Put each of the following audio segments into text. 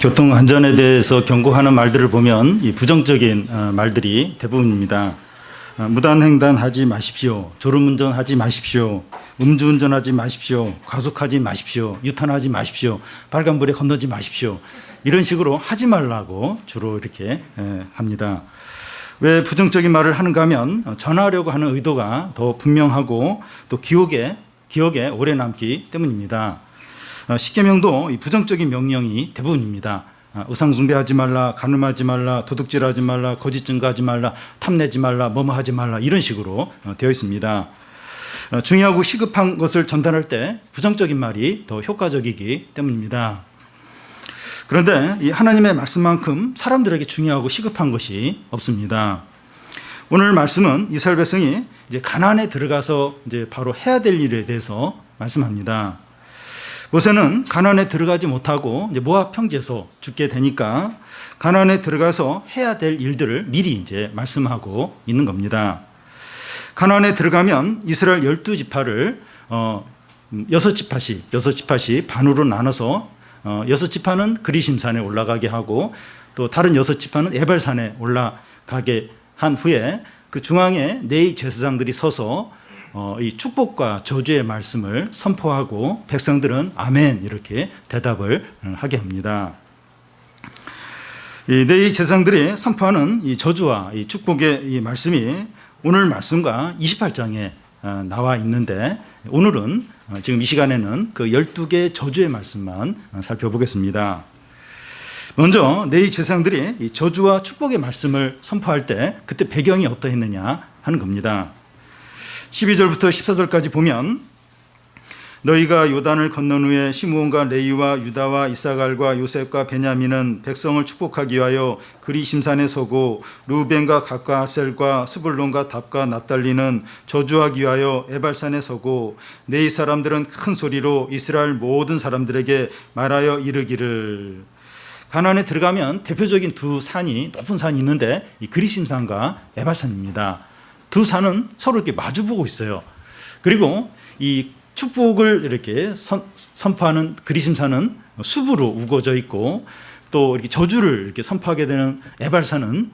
교통 안전에 대해서 경고하는 말들을 보면 이 부정적인 말들이 대부분입니다. 무단횡단하지 마십시오. 졸음운전하지 마십시오. 음주운전하지 마십시오. 과속하지 마십시오. 유턴하지 마십시오. 빨간불에 건너지 마십시오. 이런 식으로 하지 말라고 주로 이렇게 합니다. 왜 부정적인 말을 하는가 하면 전하려고 하는 의도가 더 분명하고 또 기억에 오래 남기 때문입니다. 십계명도 부정적인 명령이 대부분입니다. 우상 숭배하지 말라, 간음하지 말라, 도둑질하지 말라, 거짓 증거하지 말라, 탐내지 말라, 뭐뭐하지 말라 이런 식으로 되어 있습니다. 중요하고 시급한 것을 전달할 때 부정적인 말이 더 효과적이기 때문입니다. 그런데 이 하나님의 말씀만큼 사람들에게 중요하고 시급한 것이 없습니다. 오늘 말씀은 이스라엘 백성이 이제 가나안에 들어가서 이제 바로 해야 될 일에 대해서 말씀합니다. 모세는 가나안에 들어가지 못하고 이제 모압 평지에서 죽게 되니까 가나안에 들어가서 해야 될 일들을 미리 이제 말씀하고 있는 겁니다. 가나안에 들어가면 이스라엘 12지파를 6지파씩 반으로 나눠서 6지파는 그리심산에 올라가게 하고 또 다른 6지파는 에발산에 올라가게 한 후에 그 중앙에 네 제사장들이 서서 이 축복과 저주의 말씀을 선포하고 백성들은 아멘 이렇게 대답을 하게 합니다. 이 네 제사장들이 선포하는 이 저주와 이 축복의 이 말씀이 오늘 말씀과 28장에 나와 있는데 오늘은 지금 이 시간에는 그 12개의 저주의 말씀만 살펴보겠습니다. 먼저 네 제사장들이 이 저주와 축복의 말씀을 선포할 때 그때 배경이 어떠했느냐 하는 겁니다. 12절부터 14절까지 보면 너희가 요단을 건넌 후에 시므온과 레위와 유다와 이사갈과 요셉과 베냐민은 백성을 축복하기 위하여 그리심산에 서고 루벤과 gad과 아셀과 스불론과 답과 납달리는 저주하기 위하여 에발산에 서고 네 사람들은 큰 소리로 이스라엘 모든 사람들에게 말하여 이르기를. 가나안에 들어가면 대표적인 두 산이 높은 산이 있는데 이 그리심산과 에발산입니다. 두 산은 서로 이렇게 마주보고 있어요. 그리고 이 축복을 이렇게 선포하는 그리심산은 숲으로 우거져 있고 또 이렇게 저주를 이렇게 선포하게 되는 에발산은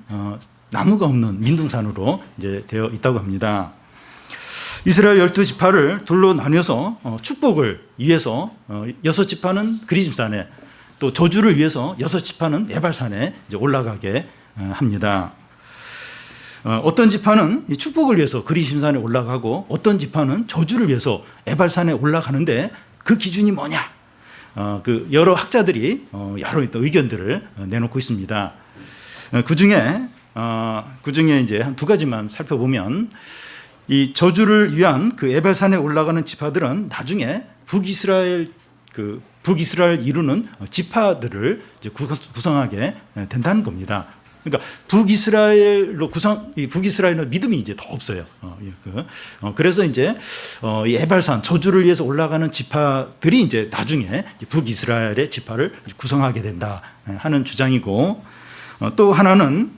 나무가 없는 민둥산으로 이제 되어 있다고 합니다. 이스라엘 12지파를 둘로 나뉘어서 축복을 위해서 6지파는 그리심산에 또 저주를 위해서 6지파는 에발산에 이제 올라가게 합니다. 어떤 지파는 축복을 위해서 그리심산에 올라가고 어떤 지파는 저주를 위해서 에발산에 올라가는데 그 기준이 뭐냐? 그 여러 학자들이 여러 의견들을 내놓고 있습니다. 그 중에 이제 한 두 가지만 살펴보면 이 저주를 위한 그 에발산에 올라가는 지파들은 나중에 북이스라엘 이루는 지파들을 이제 구성하게 된다는 겁니다. 그러니까 북이스라엘은 믿음이 이제 더 없어요. 그래서 이제 이 에발산 저주를 위해서 올라가는 지파들이 이제 나중에 북이스라엘의 지파를 구성하게 된다 하는 주장이고 또 하나는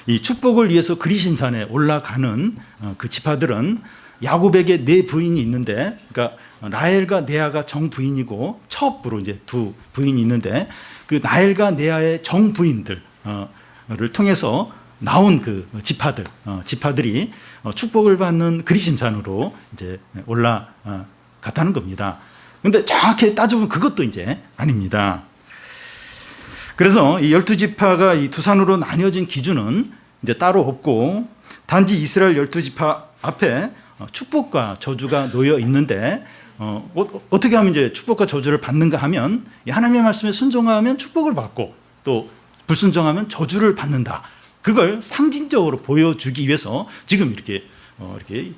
이 축복을 위해서 그리심산에 올라가는 그 지파들은 야곱에게 네 부인이 있는데, 그러니까 라헬과 레아가 정부인이고 첩으로 이제 두 부인이 있는데 그 라헬과 레아의 정부인들 를 통해서 나온 그 지파들이 축복을 받는 그리심산으로 이제 올라갔다는 겁니다. 그런데 정확히 따져보면 그것도 이제 아닙니다. 그래서 이 12지파가 이 두 산으로 나뉘어진 기준은 이제 따로 없고 단지 이스라엘 12지파 앞에 축복과 저주가 놓여 있는데 어떻게 하면 이제 축복과 저주를 받는가 하면 하나님의 말씀에 순종하면 축복을 받고 또 불순종하면 저주를 받는다. 그걸 상징적으로 보여주기 위해서 지금 이렇게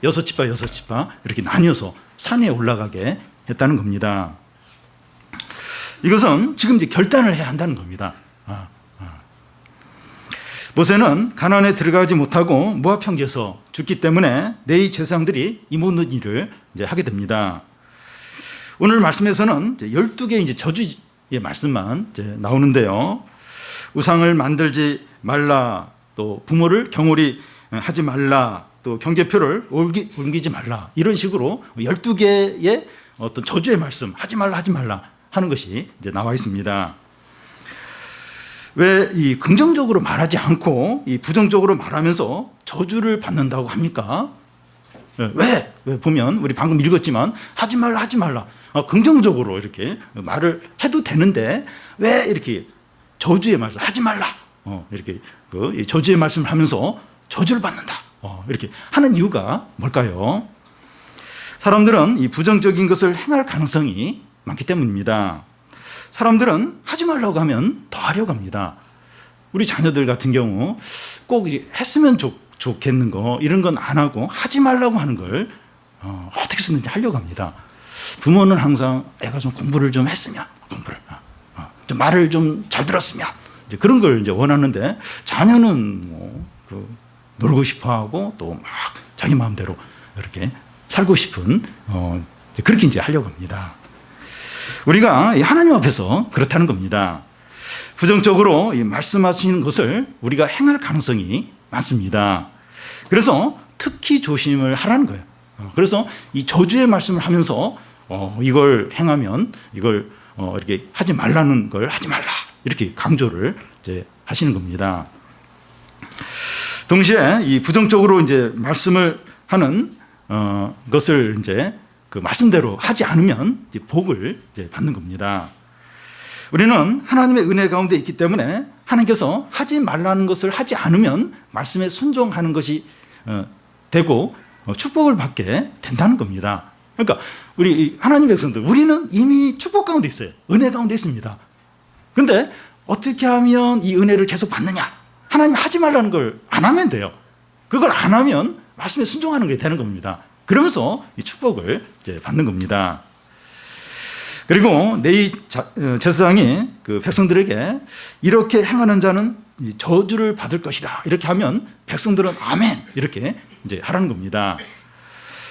6지파 이렇게 나뉘어서 산에 올라가게 했다는 겁니다. 이것은 지금 이제 결단을 해야 한다는 겁니다. 모세는 가나안에 들어가지 못하고 모압 평지에서 죽기 때문에 네 제사장들이 이 모든 일을 이제 하게 됩니다. 오늘 말씀에서는 12개의 이제 저주의 말씀만 이제 나오는데요. 우상을 만들지 말라, 또 부모를 경홀히 하지 말라, 또 경계표를 옮기지 말라, 이런 식으로 12개의 어떤 저주의 말씀 하지 말라 하는 것이 이제 나와 있습니다. 왜 이 긍정적으로 말하지 않고 이 부정적으로 말하면서 저주를 받는다고 합니까? 왜 보면 우리 방금 읽었지만 하지 말라 하지 말라 긍정적으로 이렇게 말을 해도 되는데 왜 이렇게 저주의 말씀 하지 말라 이렇게 그 저주의 말씀을 하면서 저주를 받는다 이렇게 하는 이유가 뭘까요? 사람들은 이 부정적인 것을 행할 가능성이 많기 때문입니다. 사람들은 하지 말라고 하면 더 하려고 합니다. 우리 자녀들 같은 경우 꼭 했으면 좋겠는 거 이런 건 안 하고 하지 말라고 하는 걸 어떻게 쓰는지 하려고 합니다. 부모는 항상 애가 좀 공부를 좀 했으면 좀 말을 좀 잘 들었으면 이제 그런 걸 이제 원하는데 자녀는 놀고 싶어하고 또 막 자기 마음대로 이렇게 살고 싶은 그렇게 이제 하려고 합니다. 우리가 하나님 앞에서 그렇다는 겁니다. 부정적으로 말씀하시는 것을 우리가 행할 가능성이 많습니다. 그래서 특히 조심을 하라는 거예요. 그래서 이 저주의 말씀을 하면서 이걸 행하면 이걸 이렇게 하지 말라는 걸 하지 말라 이렇게 강조를 이제 하시는 겁니다. 동시에 이 부정적으로 이제 말씀을 하는 것을 이제 그 말씀대로 하지 않으면 이제 복을 이제 받는 겁니다. 우리는 하나님의 은혜 가운데 있기 때문에 하나님께서 하지 말라는 것을 하지 않으면 말씀에 순종하는 것이 되고 축복을 받게 된다는 겁니다. 그러니까 우리 하나님 백성들 우리는 이미 축복 가운데 있어요. 은혜 가운데 있습니다. 그런데 어떻게 하면 이 은혜를 계속 받느냐? 하나님 하지 말라는 걸 안 하면 돼요. 그걸 안 하면 말씀에 순종하는 게 되는 겁니다. 그러면서 이 축복을 이제 받는 겁니다. 그리고 내 제사장이 그 백성들에게 이렇게 행하는 자는 저주를 받을 것이다 이렇게 하면 백성들은 아멘 이렇게 이제 하라는 겁니다.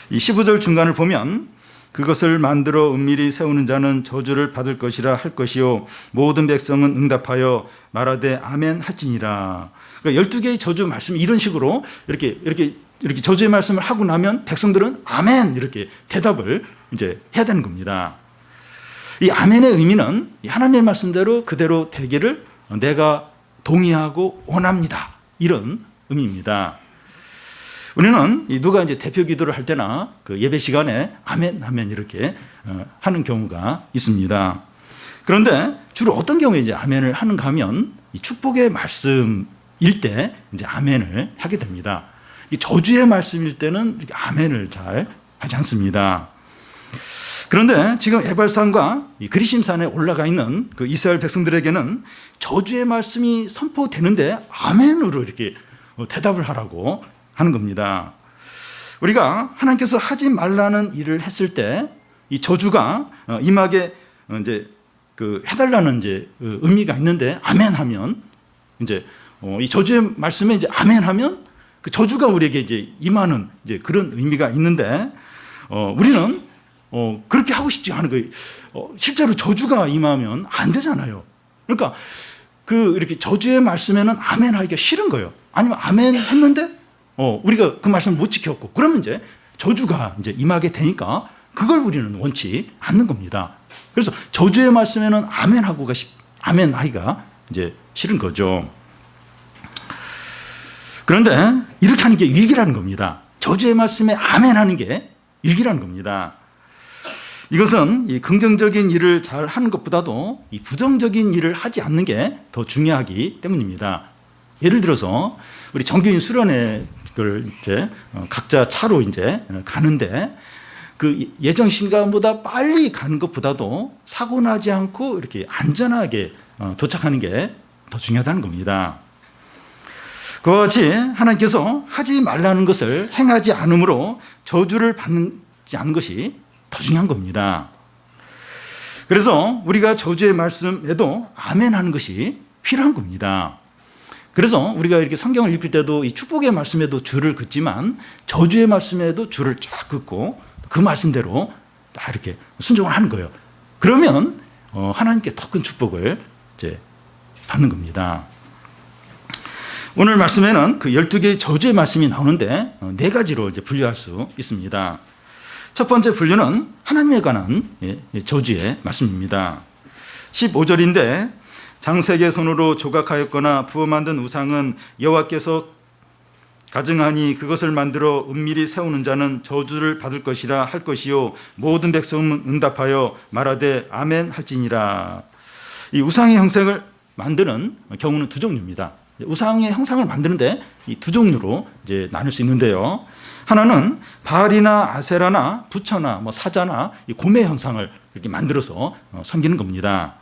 이 15절 중간을 보면 그것을 만들어 은밀히 세우는 자는 저주를 받을 것이라 할 것이요 모든 백성은 응답하여 말하되 아멘 할지니라. 그러니까 12개의 저주 말씀이 이런 식으로 이렇게 저주의 말씀을 하고 나면 백성들은 아멘 이렇게 대답을 이제 해야 되는 겁니다. 이 아멘의 의미는 하나님의 말씀대로 그대로 되기를 내가 동의하고 원합니다 이런 의미입니다. 우리는 누가 이제 대표 기도를 할 때나 그 예배 시간에 아멘 하면 이렇게 하는 경우가 있습니다. 그런데 주로 어떤 경우에 이제 아멘을 하는가 하면 이 축복의 말씀일 때 이제 아멘을 하게 됩니다. 이 저주의 말씀일 때는 이렇게 아멘을 잘 하지 않습니다. 그런데 지금 에발산과 그리심산에 올라가 있는 그 이스라엘 백성들에게는 저주의 말씀이 선포되는데 아멘으로 이렇게 대답을 하라고 하는 겁니다. 우리가 하나님께서 하지 말라는 일을 했을 때 이 저주가 임하게 이제 그 해달라는 이제 의미가 있는데 아멘하면 이제 이 저주의 말씀에 이제 아멘하면 그 저주가 우리에게 이제 임하는 이제 그런 의미가 있는데 우리는 그렇게 하고 싶지 않은 거예요. 실제로 저주가 임하면 안 되잖아요. 그러니까 이렇게 저주의 말씀에는 아멘 하기가 싫은 거예요. 아니면 아멘 했는데 우리가 그 말씀을 못 지켰고 그러면 이제 저주가 이제 임하게 되니까 그걸 우리는 원치 않는 겁니다. 그래서 저주의 말씀에는 아멘 하기가 이제 싫은 거죠. 그런데 이렇게 하는 게 위기라는 겁니다. 저주의 말씀에 아멘 하는 게 위기라는 겁니다. 이것은 이 긍정적인 일을 잘 하는 것보다도 이 부정적인 일을 하지 않는 게 더 중요하기 때문입니다. 예를 들어서 우리 정규인 수련회 이제 각자 차로 이제 가는데 그 예정 시간보다 빨리 가는 것보다도 사고 나지 않고 이렇게 안전하게 도착하는 게 더 중요하다는 겁니다. 그와 같이 하나님께서 하지 말라는 것을 행하지 않으므로 저주를 받지 않는 것이 더 중요한 겁니다. 그래서 우리가 저주의 말씀에도 아멘 하는 것이 필요한 겁니다. 그래서 우리가 이렇게 성경을 읽을 때도 이 축복의 말씀에도 줄을 긋지만 저주의 말씀에도 줄을 쫙 긋고 그 말씀대로 다 이렇게 순종을 하는 거예요. 그러면 하나님께 더 큰 축복을 이제 받는 겁니다. 오늘 말씀에는 그 12개의 저주의 말씀이 나오는데 4가지로 이제 분류할 수 있습니다. 첫 번째 분류는 하나님에 관한 저주의 말씀입니다. 15절인데 장색의 손으로 조각하였거나 부어 만든 우상은 여호와께서 가증하니 그것을 만들어 은밀히 세우는 자는 저주를 받을 것이라 할 것이요 모든 백성은 응답하여 말하되 아멘 할지니라. 이 우상의 형상을 만드는 경우는 두 종류입니다. 우상의 형상을 만드는데 이 두 종류로 이제 나눌 수 있는데요. 하나는 바알이나 아세라나 부처나 사자나 이 곰의 형상을 이렇게 만들어서 섬기는 겁니다.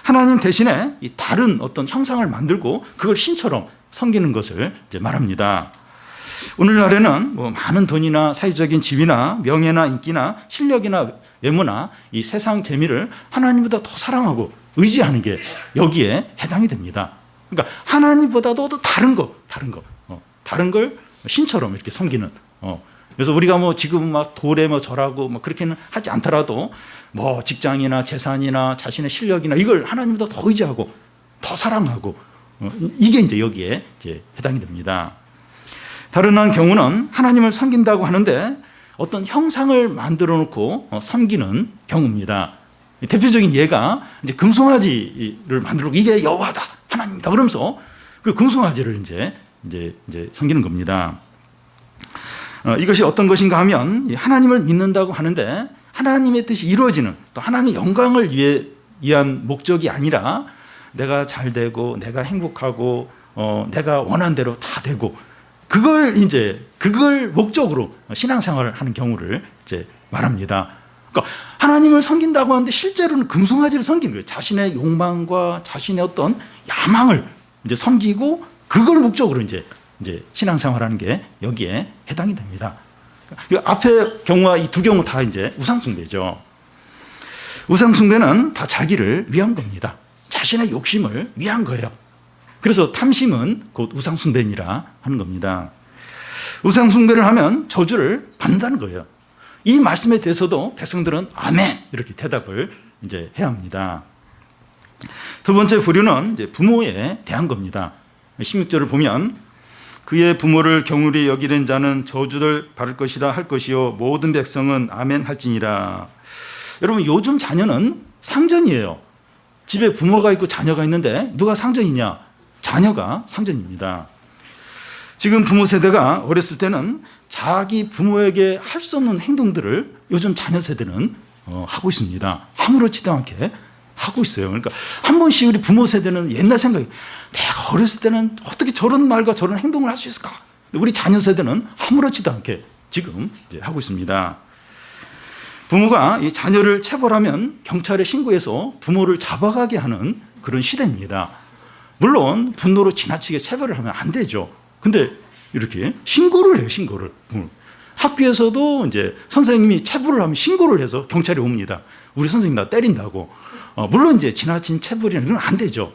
하나님 대신에 이 다른 어떤 형상을 만들고 그걸 신처럼 섬기는 것을 이제 말합니다. 오늘날에는 많은 돈이나 사회적인 지위나 명예나 인기나 실력이나 외모나 이 세상 재미를 하나님보다 더 사랑하고 의지하는 게 여기에 해당이 됩니다. 그러니까 하나님보다도 더 다른 걸 신처럼 이렇게 섬기는. 그래서 우리가 지금 돌에 절하고 그렇게는 하지 않더라도 직장이나 재산이나 자신의 실력이나 이걸 하나님보다 더 의지하고 더 사랑하고 이게 이제 여기에 이제 해당이 됩니다. 다른 한 경우는 하나님을 섬긴다고 하는데 어떤 형상을 만들어 놓고 섬기는 경우입니다. 대표적인 예가 이제 금송아지를 만들고 이게 여호와다 하나님이다 그러면서 그 금송아지를 이제 섬기는 겁니다. 이것이 어떤 것인가 하면 하나님을 믿는다고 하는데 하나님의 뜻이 이루어지는 또 하나님의 영광을 위한 목적이 아니라 내가 잘 되고 내가 행복하고 내가 원하는 대로 다 되고 그걸 목적으로 신앙생활을 하는 경우를 이제 말합니다. 그러니까 하나님을 섬긴다고 하는데 실제로는 금송아지를 섬기는 거예요. 자신의 욕망과 자신의 어떤 야망을 이제 섬기고 그걸 목적으로 이제 신앙생활하는 게 여기에 해당이 됩니다. 앞의 경우와 이 두 경우 다 이제 우상숭배죠. 우상숭배는 다 자기를 위한 겁니다. 자신의 욕심을 위한 거예요. 그래서 탐심은 곧 우상숭배니라 하는 겁니다. 우상숭배를 하면 저주를 받는다는 거예요. 이 말씀에 대해서도 백성들은 아멘 이렇게 대답을 이제 해야 합니다. 두 번째 부류는 이제 부모에 대한 겁니다. 16절을 보면 그의 부모를 경홀히 여기는 자는 저주를 받을 것이라 할 것이요 모든 백성은 아멘 할지니라. 여러분 요즘 자녀는 상전이에요. 집에 부모가 있고 자녀가 있는데 누가 상전이냐? 자녀가 상전입니다. 지금 부모 세대가 어렸을 때는 자기 부모에게 할 수 없는 행동들을 요즘 자녀 세대는 하고 있습니다. 아무렇지도 않게 하고 있어요. 그러니까 한 번씩 우리 부모 세대는 옛날 생각이 내가 어렸을 때는 어떻게 저런 말과 저런 행동을 할 수 있을까? 우리 자녀 세대는 아무렇지도 않게 지금 이제 하고 있습니다. 부모가 이 자녀를 체벌하면 경찰에 신고해서 부모를 잡아가게 하는 그런 시대입니다. 물론 분노로 지나치게 체벌을 하면 안 되죠. 근데 이렇게 신고를 해요, 신고를. 학교에서도 이제 선생님이 체벌을 하면 신고를 해서 경찰이 옵니다. 우리 선생님 나 때린다고. 물론 이제 지나친 체벌이라는 건 안 되죠.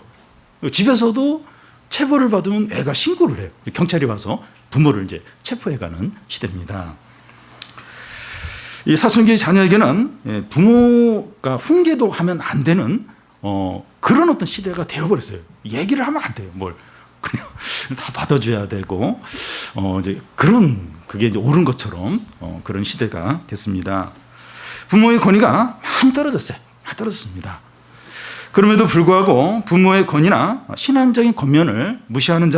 집에서도 체벌을 받으면 애가 신고를 해요. 경찰이 와서 부모를 이제 체포해가는 시대입니다. 이 사춘기 자녀에게는 부모가 훈계도 하면 안 되는 그런 어떤 시대가 되어버렸어요. 얘기를 하면 안 돼요. 뭘 그냥 다 받아줘야 되고 이제 그게 이제 옳은 것처럼 그런 시대가 됐습니다. 부모의 권위가 많이 떨어졌어요. 많이 떨어졌습니다. 그럼에도 불구하고 부모의 권위나 신앙적인 권면을 무시하는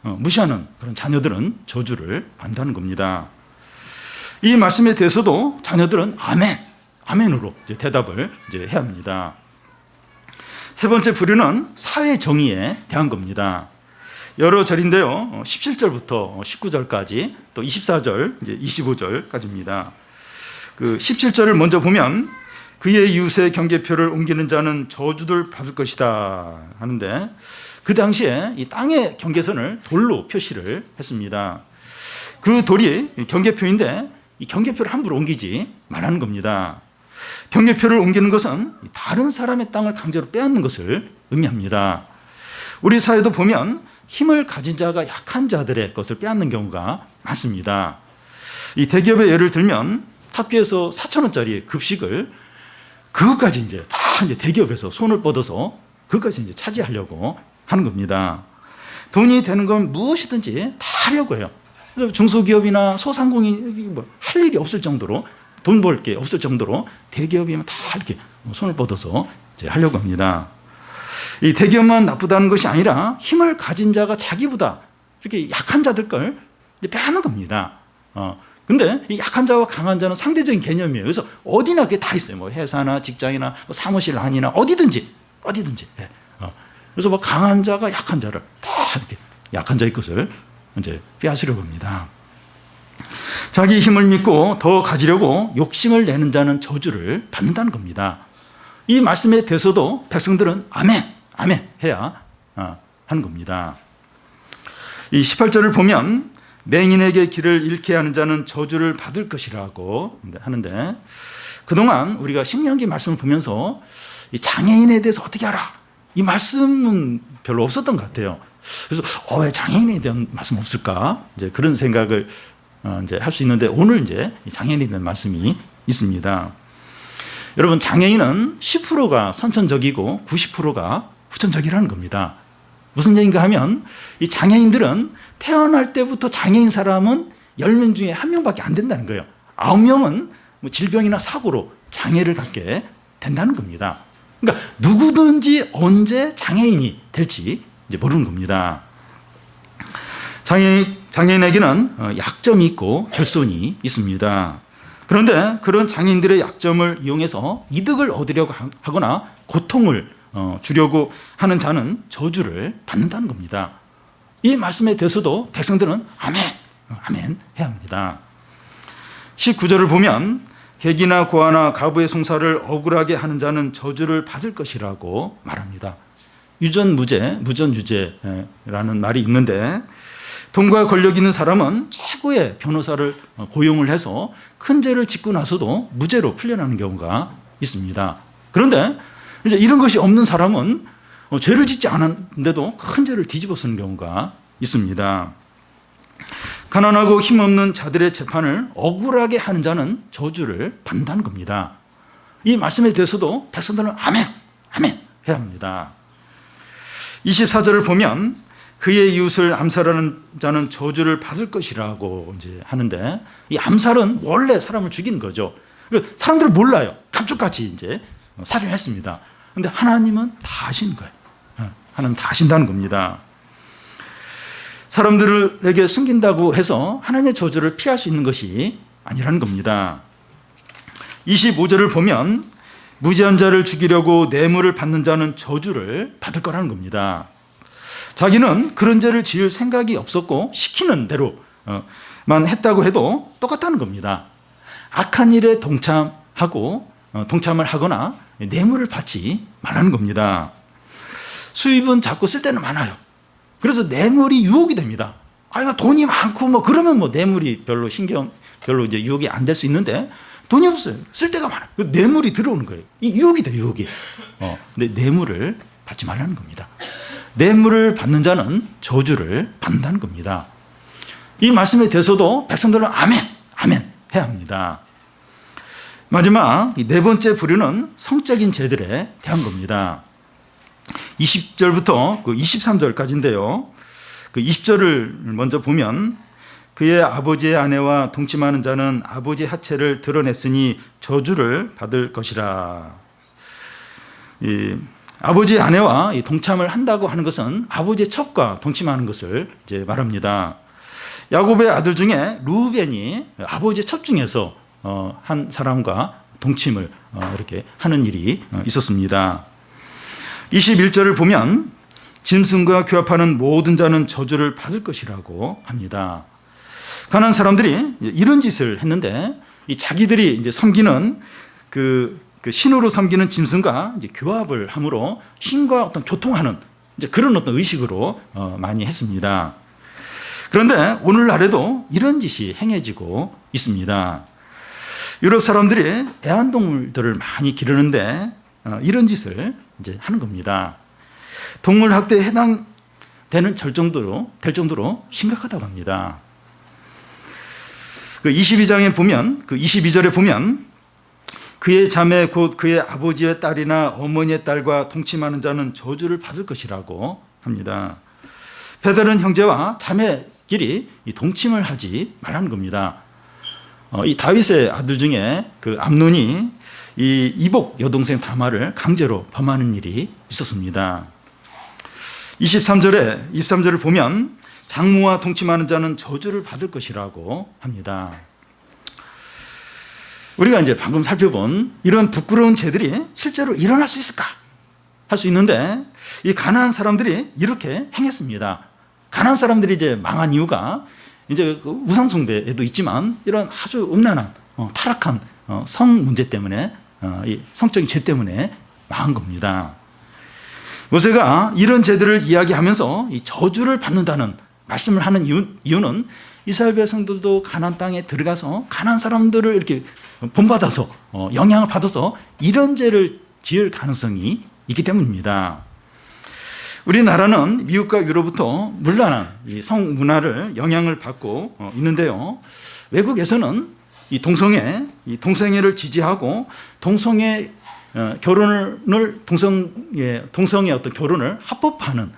그런 자녀들은 저주를 받는다는 겁니다. 이 말씀에 대해서도 자녀들은 아멘으로 이제 대답을 이제 해야 합니다. 세 번째 부류는 사회 정의에 대한 겁니다. 여러 절인데요. 17절부터 19절까지 또 24절, 이제 25절까지입니다. 그 17절을 먼저 보면 그의 이웃의 경계표를 옮기는 자는 저주를 받을 것이다 하는데 그 당시에 이 땅의 경계선을 돌로 표시를 했습니다. 그 돌이 경계표인데 이 경계표를 함부로 옮기지 말라는 겁니다. 경계표를 옮기는 것은 다른 사람의 땅을 강제로 빼앗는 것을 의미합니다. 우리 사회도 보면 힘을 가진 자가 약한 자들의 것을 빼앗는 경우가 많습니다. 이 대기업의 예를 들면 학교에서 4,000원짜리 급식을 그것까지 이제 다 이제 대기업에서 손을 뻗어서 그것까지 이제 차지하려고 하는 겁니다. 돈이 되는 건 무엇이든지 다 하려고 해요. 그래서 중소기업이나 소상공인이 할 일이 없을 정도로 돈 벌 게 없을 정도로 대기업이면 다 이렇게 손을 뻗어서 이제 하려고 합니다. 이 대기업만 나쁘다는 것이 아니라 힘을 가진 자가 자기보다 이렇게 약한 자들 걸 빼앗는 겁니다. 근데 이 약한 자와 강한 자는 상대적인 개념이에요. 그래서 어디나 그게 다 있어요. 뭐 회사나 직장이나 뭐 사무실 안이나 어디든지. 예. 그래서 뭐 강한 자가 약한 자를 다 이렇게 약한 자의 것을 이제 빼앗으려고 합니다. 자기 힘을 믿고 더 가지려고 욕심을 내는 자는 저주를 받는다는 겁니다. 이 말씀에 대해서도 백성들은 아멘, 아멘 해야 하는 겁니다. 이 18절을 보면 맹인에게 길을 잃게 하는 자는 저주를 받을 것이라고 하는데, 그동안 우리가 신명기 말씀을 보면서 이 장애인에 대해서 어떻게 알아? 이 말씀은 별로 없었던 것 같아요. 그래서 왜 장애인에 대한 말씀 없을까? 이제 그런 생각을 이제 할 수 있는데, 오늘 이제 장애인에 대한 말씀이 있습니다. 여러분, 장애인은 10%가 선천적이고 90%가 후천적이라는 겁니다. 무슨 얘기인가 하면, 이 장애인들은 태어날 때부터 장애인 사람은 10명 중에 1명밖에 안 된다는 거예요. 9명은 뭐 질병이나 사고로 장애를 갖게 된다는 겁니다. 그러니까 누구든지 언제 장애인이 될지 이제 모르는 겁니다. 장애인에게는 약점이 있고 결손이 있습니다. 그런데 그런 장애인들의 약점을 이용해서 이득을 얻으려고 하거나 고통을 주려고 하는 자는 저주를 받는다는 겁니다. 이 말씀에 대해서도 백성들은 아멘, 아멘 해야 합니다. 19절을 보면 객이나 고아나 가부의 송사를 억울하게 하는 자는 저주를 받을 것이라고 말합니다. 유전무죄, 무전유죄라는 말이 있는데, 돈과 권력 있는 사람은 최고의 변호사를 고용을 해서 큰 죄를 짓고 나서도 무죄로 풀려나는 경우가 있습니다. 그런데 이제 이런 것이 없는 사람은 죄를 짓지 않았는데도 큰 죄를 뒤집어 쓰는 경우가 있습니다. 가난하고 힘없는 자들의 재판을 억울하게 하는 자는 저주를 받는다는 겁니다. 이 말씀에 대해서도 백성들은 아멘, 아멘 해야 합니다. 24절을 보면 그의 이웃을 암살하는 자는 저주를 받을 것이라고 이제 하는데, 이 암살은 원래 사람을 죽이는 거죠. 사람들은 몰라요. 감쪽같이 이제 살인했습니다. 그런데 하나님은 다 아시는 거예요. 하나님 다 아신다는 겁니다. 사람들에게 숨긴다고 해서 하나님의 저주를 피할 수 있는 것이 아니라는 겁니다. 25절을 보면 무지한 자를 죽이려고 뇌물을 받는 자는 저주를 받을 거라는 겁니다. 자기는 그런 죄를 지을 생각이 없었고 시키는 대로만 했다고 해도 똑같다는 겁니다. 악한 일에 동참을 하거나 뇌물을 받지 말라는 겁니다. 수입은 자꾸 쓸 때는 많아요. 그래서 뇌물이 유혹이 됩니다. 돈이 많고 뭐 그러면 뭐 뇌물이 별로 이제 유혹이 안 될 수 있는데, 돈이 없어요. 쓸 데가 많아요. 뇌물이 들어오는 거예요. 이 유혹이 돼요, 유혹이. 근데 뇌물을 받지 말라는 겁니다. 뇌물을 받는 자는 저주를 받는다는 겁니다. 이 말씀에 대해서도 백성들은 아멘, 아멘 해야 합니다. 마지막 네 번째 부류는 성적인 죄들에 대한 겁니다. 20절부터 23절까지인데요. 20절을 먼저 보면 그의 아버지의 아내와 동침하는 자는 아버지의 하체를 드러냈으니 저주를 받을 것이라. 아버지의 아내와 동참을 한다고 하는 것은 아버지의 첩과 동침하는 것을 이제 말합니다. 야곱의 아들 중에 루벤이 아버지의 첩 중에서 한 사람과 동침을 이렇게 하는 일이 있었습니다. 21절을 보면 짐승과 규합하는 모든 자는 저주를 받을 것이라고 합니다. 가난한 사람들이 이런 짓을 했는데, 이 자기들이 이제 섬기는 그 신으로 섬기는 짐승과 이제 교합을 함으로 신과 어떤 교통하는 이제 그런 어떤 의식으로 많이 했습니다. 그런데 오늘날에도 이런 짓이 행해지고 있습니다. 유럽 사람들이 애완동물들을 많이 기르는데 이런 짓을 이제 하는 겁니다. 동물 학대에 해당되는 될 정도로 심각하다고 합니다. 22장에 보면 22절에 보면 그의 자매 곧 그의 아버지의 딸이나 어머니의 딸과 동침하는 자는 저주를 받을 것이라고 합니다. 배달은 형제와 자매끼리 동침을 하지 말라는 겁니다. 이 다윗의 아들 중에 암논이 이 이복 여동생 다말을 강제로 범하는 일이 있었습니다. 23절을 보면 장무와 동침하는 자는 저주를 받을 것이라고 합니다. 우리가 이제 방금 살펴본 이런 부끄러운 죄들이 실제로 일어날 수 있을까? 할 수 있는데 이 가나안 사람들이 이렇게 행했습니다. 가나안 사람들이 이제 망한 이유가 이제 그 우상숭배에도 있지만 이런 아주 음란한 타락한 성 문제 때문에 이 성적인 죄 때문에 망한 겁니다. 모세가 이런 죄들을 이야기하면서 이 저주를 받는다는 말씀을 하는 이유는 이스라엘 백성들도 가나안 땅에 들어가서 가나안 사람들을 이렇게 본받아서 영향을 받아서 이런 죄를 지을 가능성이 있기 때문입니다. 우리나라는 미국과 유럽부터 문란한 이 성문화를 영향을 받고 있는데요. 외국에서는 이 동성애를 지지하고 동성애 결혼을 동성의 어떤 결혼을 합법화하는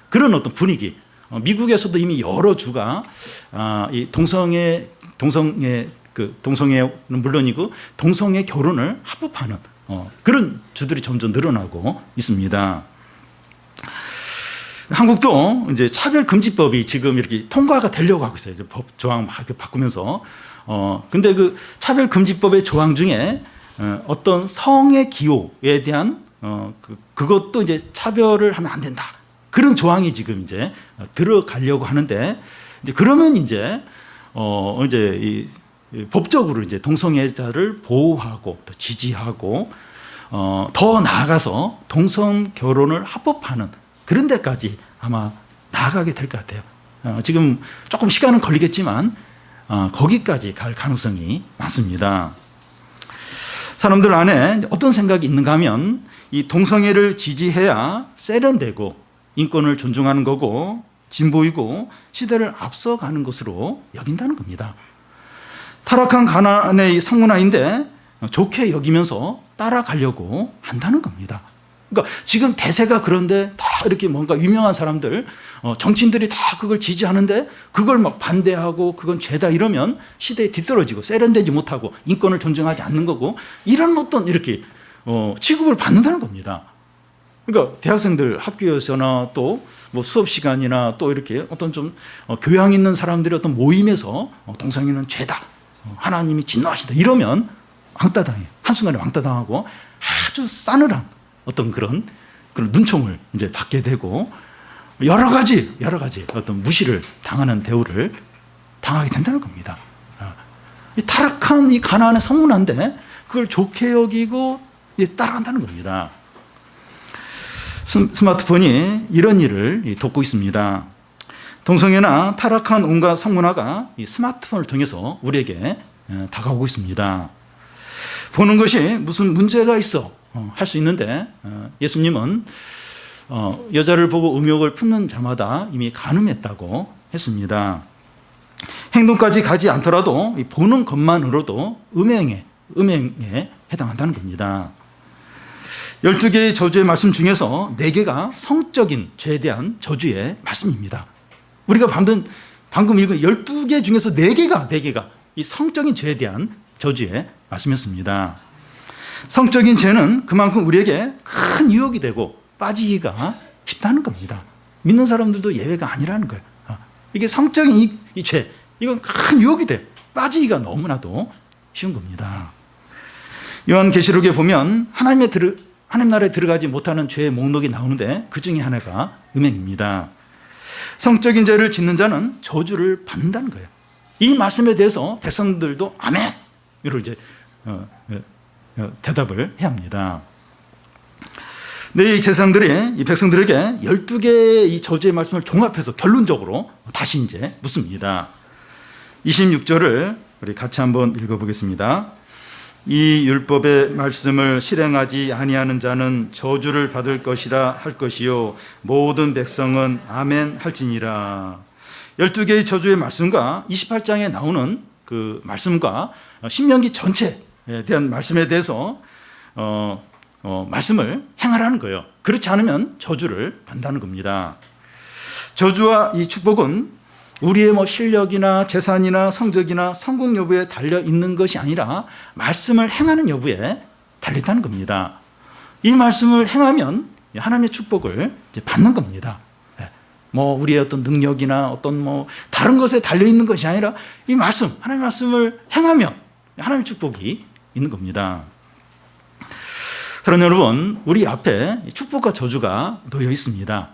그런 어떤 분위기. 미국에서도 이미 여러 주가 이 동성애는 물론이고 동성애 결혼을 합법화하는 그런 주들이 점점 늘어나고 있습니다. 한국도 이제 차별금지법이 지금 이렇게 통과가 되려고 하고 있어요. 법 조항 막 바꾸면서. 근데 그 차별금지법의 조항 중에 어떤 성의 기호에 대한 그것도 이제 차별을 하면 안 된다. 그런 조항이 지금 이제 들어가려고 하는데 이제 그러면 이제 이 법적으로 이제 동성애자를 보호하고 또 지지하고 더 나아가서 동성 결혼을 합법화하는 그런 데까지 아마 나아가게 될 것 같아요. 지금 조금 시간은 걸리겠지만 거기까지 갈 가능성이 많습니다. 사람들 안에 어떤 생각이 있는가 하면 이 동성애를 지지해야 세련되고 인권을 존중하는 거고 진보이고 시대를 앞서가는 것으로 여긴다는 겁니다. 타락한 가나안의 성문화인데 좋게 여기면서 따라가려고 한다는 겁니다. 그러니까 지금 대세가 그런데 다 이렇게 뭔가 유명한 사람들, 정치인들이 다 그걸 지지하는데 그걸 막 반대하고 그건 죄다 이러면 시대에 뒤떨어지고 세련되지 못하고 인권을 존중하지 않는 거고 이런 어떤 이렇게 취급을 받는다는 겁니다. 그러니까 대학생들 학교에서나 또 뭐 수업 시간이나 또 이렇게 어떤 좀 교양 있는 사람들의 어떤 모임에서 동성애는 죄다, 하나님이 진노하시다 이러면 왕따 당해. 한순간에 왕따 당하고 아주 싸늘한 어떤 그런 눈총을 이제 받게 되고 여러 가지 어떤 무시를 당하는 대우를 당하게 된다는 겁니다. 이 타락한 이 가나안의 성문화인데 그걸 좋게 여기고 따라간다는 겁니다. 스마트폰이 이런 일을 돕고 있습니다. 동성애나 타락한 온갖 성문화가 이 스마트폰을 통해서 우리에게 다가오고 있습니다. 보는 것이 무슨 문제가 있어 할 수 있는데 예수님은 여자를 보고 음욕을 품는 자마다 이미 간음했다고 했습니다. 행동까지 가지 않더라도 보는 것만으로도 음행에 해당한다는 겁니다. 12개의 저주의 말씀 중에서 4개가 성적인 죄에 대한 저주의 말씀입니다. 우리가 방금 읽은 12개 중에서 4개가 이 성적인 죄에 대한 저주의 말씀이었습니다. 성적인 죄는 그만큼 우리에게 큰 유혹이 되고 빠지기가 쉽다는 겁니다. 믿는 사람들도 예외가 아니라는 거예요. 이게 성적인 이 죄, 이건 큰 유혹이 돼. 빠지기가 너무나도 쉬운 겁니다. 요한계시록에 보면 하나님 나라에 들어가지 못하는 죄의 목록이 나오는데 그 중에 하나가 음행입니다. 성적인 죄를 짓는 자는 저주를 받는다는 거예요. 이 말씀에 대해서 백성들도 아멘! 이로 이제 대답을 해야 합니다. 네, 이 백성들에게 12개의 이 저주의 말씀을 종합해서 결론적으로 다시 이제 묻습니다. 26절을 우리 같이 한번 읽어보겠습니다. 이 율법의 말씀을 실행하지 아니하는 자는 저주를 받을 것이라 할 것이요 모든 백성은 아멘 할지니라. 12개의 저주의 말씀과 28장에 나오는 그 말씀과 신명기 전체에 대한 말씀에 대해서 말씀을 행하라는 거예요. 그렇지 않으면 저주를 받는다는 겁니다. 저주와 이 축복은 우리의 실력이나 재산이나 성적이나 성공 여부에 달려 있는 것이 아니라 말씀을 행하는 여부에 달려 있다는 겁니다. 이 말씀을 행하면 하나님의 축복을 이제 받는 겁니다. 뭐 우리의 어떤 능력이나 어떤 뭐 다른 것에 달려 있는 것이 아니라 이 말씀, 하나님의 말씀을 행하면 하나님의 축복이 있는 겁니다. 그러나 여러분, 우리 앞에 축복과 저주가 놓여 있습니다.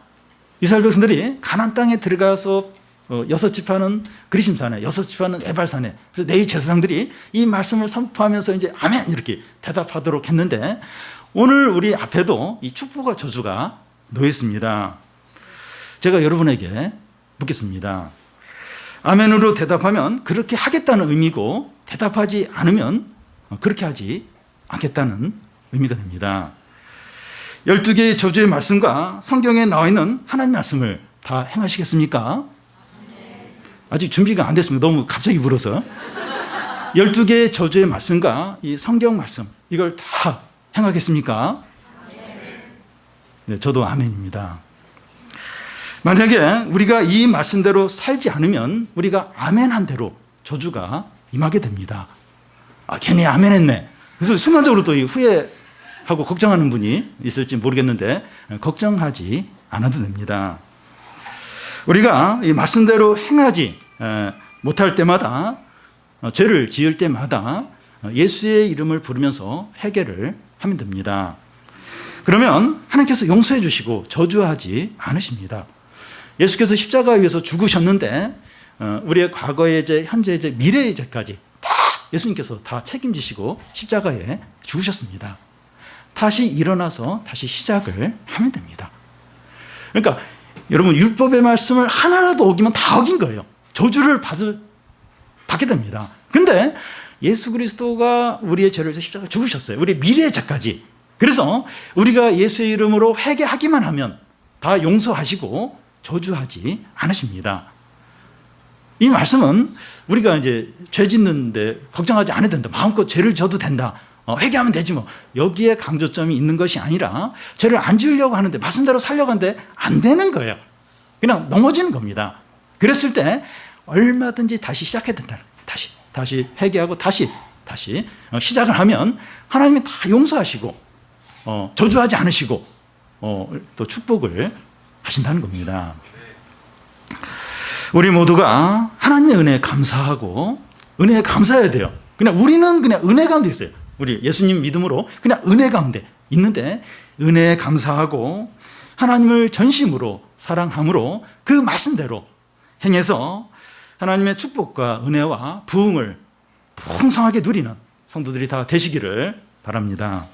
이스라엘 백성들이 가나안 땅에 들어가서 6지파는 그리심산에, 6지파는 에발산에, 그래서 네 제사장들이 이 말씀을 선포하면서 이제 아멘 이렇게 대답하도록 했는데, 오늘 우리 앞에도 이 축복과 저주가 놓여 있습니다. 제가 여러분에게 묻겠습니다. 아멘으로 대답하면 그렇게 하겠다는 의미고, 대답하지 않으면 그렇게 하지 않겠다는 의미가 됩니다. 12개의 저주의 말씀과 성경에 나와 있는 하나님의 말씀을 다 행하시겠습니까? 아직 준비가 안 됐습니다. 너무 갑자기 물어서. 12개의 저주의 말씀과 이 성경 말씀, 이걸 다 행하겠습니까? 네, 저도 아멘입니다. 만약에 우리가 이 말씀대로 살지 않으면 우리가 아멘한 대로 저주가 임하게 됩니다. 괜히 아멘했네. 그래서 순간적으로 또 후회하고 걱정하는 분이 있을지 모르겠는데, 걱정하지 않아도 됩니다. 우리가 이 말씀대로 행하지 못할 때마다, 죄를 지을 때마다 예수의 이름을 부르면서 회개를 하면 됩니다. 그러면 하나님께서 용서해 주시고 저주하지 않으십니다. 예수께서 십자가에 위해서 죽으셨는데 우리의 과거의 죄, 현재의 죄, 미래의 죄까지 다 예수님께서 다 책임지시고 십자가에 죽으셨습니다. 다시 일어나서 다시 시작을 하면 됩니다. 그러니까 여러분, 율법의 말씀을 하나라도 어기면 다 어긴 거예요. 저주를 받게 됩니다. 근데 예수 그리스도가 우리의 죄를 위해서 십자가에 죽으셨어요. 우리의 미래의 죄까지. 그래서 우리가 예수의 이름으로 회개하기만 하면 다 용서하시고 저주하지 않으십니다. 이 말씀은 우리가 이제 죄 짓는데 걱정하지 않아도 된다. 마음껏 죄를 져도 된다. 회개하면 되지 뭐. 여기에 강조점이 있는 것이 아니라 죄를 안 지으려고 하는데, 말씀대로 살려고 하는데 안 되는 거예요. 그냥 넘어지는 겁니다. 그랬을 때 얼마든지 다시 시작해야 된다. 다시 회개하고 다시 시작을 하면 하나님이 다 용서하시고 저주하지 않으시고 또 축복을 하신다는 겁니다. 우리 모두가 하나님의 은혜에 감사하고 은혜에 감사해야 돼요. 우리는 그냥 은혜 가운데 있어요. 우리 예수님 믿음으로 그냥 은혜 가운데 있는데, 은혜에 감사하고 하나님을 전심으로 사랑함으로 그 말씀대로 행해서 하나님의 축복과 은혜와 부흥을 풍성하게 누리는 성도들이 다 되시기를 바랍니다.